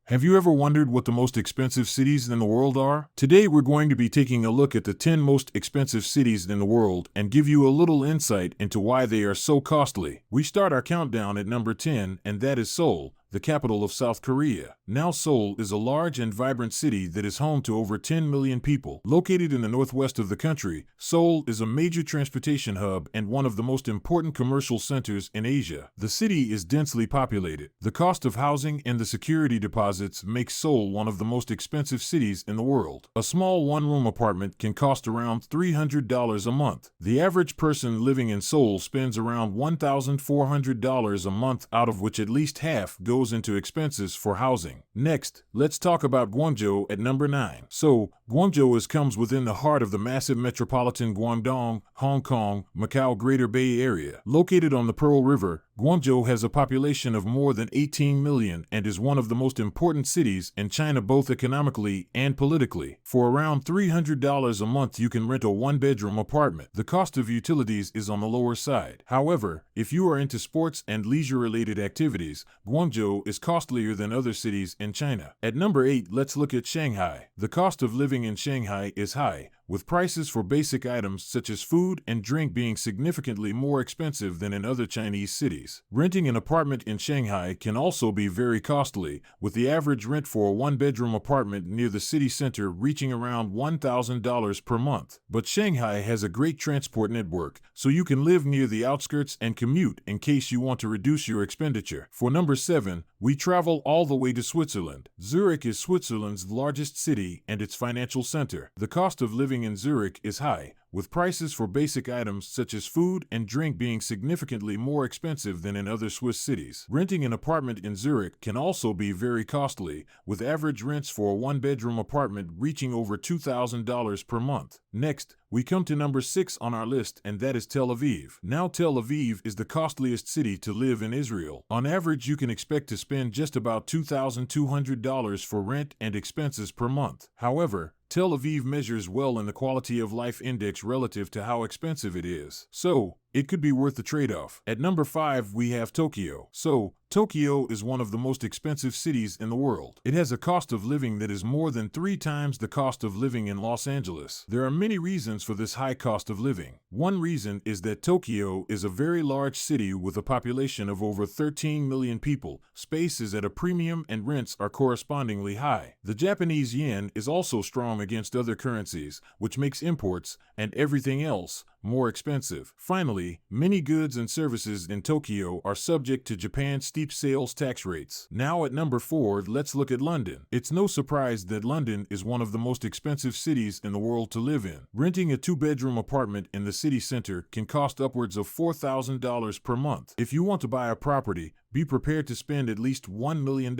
Have you ever wondered what the most expensive cities in the world are? Today we're going to be taking a look at the 10 most expensive cities in the world and give you a little insight into why they are so costly. We start our countdown at number 10, and that is Seoul, the capital of South Korea. Now Seoul is a large and vibrant city that is home to over 10 million people. Located in the northwest of the country, Seoul is a major transportation hub and one of the most important commercial centers in Asia. The city is densely populated. The cost of housing and the security deposits make Seoul one of the most expensive cities in the world. A small one-room apartment can cost around $300 a month. The average person living in Seoul spends around $1,400 a month, out of which at least half goes into expenses for housing. Next, let's talk about Guangzhou at number 9. So, Guangzhou comes within the heart of the massive metropolitan Guangdong, Hong Kong, Macau Greater Bay Area. Located on the Pearl River, Guangzhou has a population of more than 18 million and is one of the most important cities in China, both economically and politically. For around $300 a month, you can rent a one-bedroom apartment. The cost of utilities is on the lower side. However, if you are into sports and leisure-related activities, Guangzhou is costlier than other cities in China. At number 8, let's look at Shanghai. The cost of living in Shanghai is high, with prices for basic items such as food and drink being significantly more expensive than in other Chinese cities. Renting an apartment in Shanghai can also be very costly, with the average rent for a one-bedroom apartment near the city center reaching around $1,000 per month. But Shanghai has a great transport network, so you can live near the outskirts and commute in case you want to reduce your expenditure. For number 7, we travel all the way to Switzerland. Zurich is Switzerland's largest city and its financial center. The cost of living in Zurich is high, with prices for basic items such as food and drink being significantly more expensive than in other Swiss cities. Renting an apartment in Zurich can also be very costly, with average rents for a one-bedroom apartment reaching over $2,000 per month. Next, we come to number 6 on our list, and that is Tel Aviv. Now Tel Aviv is the costliest city to live in Israel. On average, you can expect to spend just about $2,200 for rent and expenses per month. However, Tel Aviv measures well in the quality of life index relative to how expensive it is. So, it could be worth the trade-off. At number 5, we have Tokyo. So, Tokyo is one of the most expensive cities in the world. It has a cost of living that is more than 3 times the cost of living in Los Angeles. There are many reasons for this high cost of living. One reason is that Tokyo is a very large city with a population of over 13 million people. Space is at a premium and rents are correspondingly high. The Japanese yen is also strong against other currencies, which makes imports and everything else more expensive. Finally, many goods and services in Tokyo are subject to Japan's steep sales tax rates. Now at number 4, let's look at London. It's no surprise that London is one of the most expensive cities in the world to live in. Renting a 2-bedroom apartment in the city center can cost upwards of $4,000 per month. If you want to buy a property, be prepared to spend at least $1 million.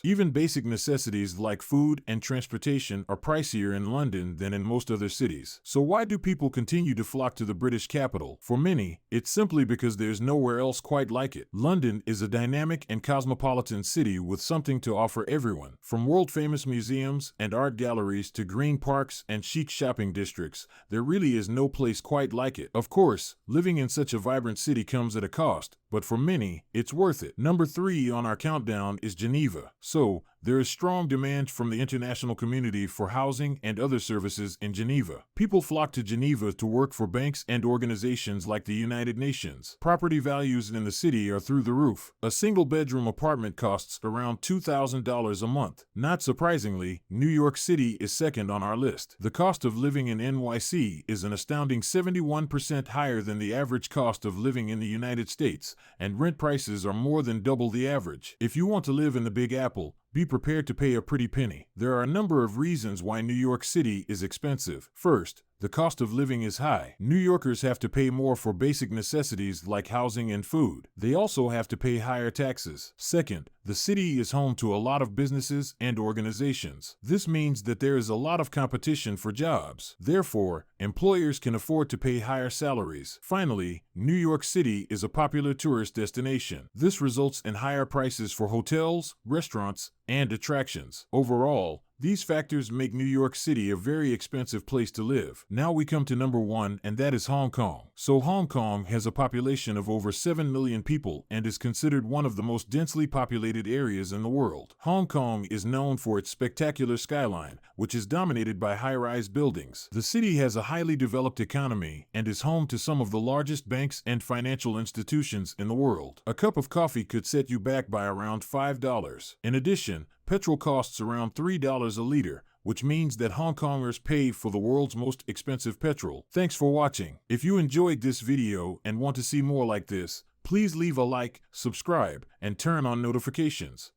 Even basic necessities like food and transportation are pricier in London than in most other cities. So why do people continue to flock to the British capital? For many, it's simply because there's nowhere else quite like it. London is a dynamic and cosmopolitan city with something to offer everyone. From world-famous museums and art galleries to green parks and chic shopping districts, there really is no place quite like it. Of course, living in such a vibrant city comes at a cost, but for many, it's worth it. Number 3 on our countdown is Geneva. So, there is strong demand from the international community for housing and other services in Geneva. People flock to Geneva to work for banks and organizations like the United Nations. Property values in the city are through the roof. A single-bedroom apartment costs around $2,000 a month. Not surprisingly, New York City is second on our list. The cost of living in NYC is an astounding 71% higher than the average cost of living in the United States, and rent prices are more than double the average. If you want to live in the Big Apple, be prepared to pay a pretty penny. There are a number of reasons why New York City is expensive. First, the cost of living is high. New Yorkers have to pay more for basic necessities like housing and food. They also have to pay higher taxes. Second, the city is home to a lot of businesses and organizations. This means that there is a lot of competition for jobs. Therefore, employers can afford to pay higher salaries. Finally, New York City is a popular tourist destination. This results in higher prices for hotels, restaurants, and attractions. Overall, These factors make New York City a very expensive place to live. Now we come to number 1, and that is Hong Kong. So Hong Kong has a population of over 7 million people and is considered one of the most densely populated areas in the world. Hong Kong is known for its spectacular skyline, which is dominated by high-rise buildings. The city has a highly developed economy and is home to some of the largest banks and financial institutions in the world. A cup of coffee could set you back by around $5. In addition, petrol costs around $3 a liter, which means that Hong Kongers pay for the world's most expensive petrol. Thanks for watching. If you enjoyed this video and want to see more like this, please leave a like, subscribe, and turn on notifications.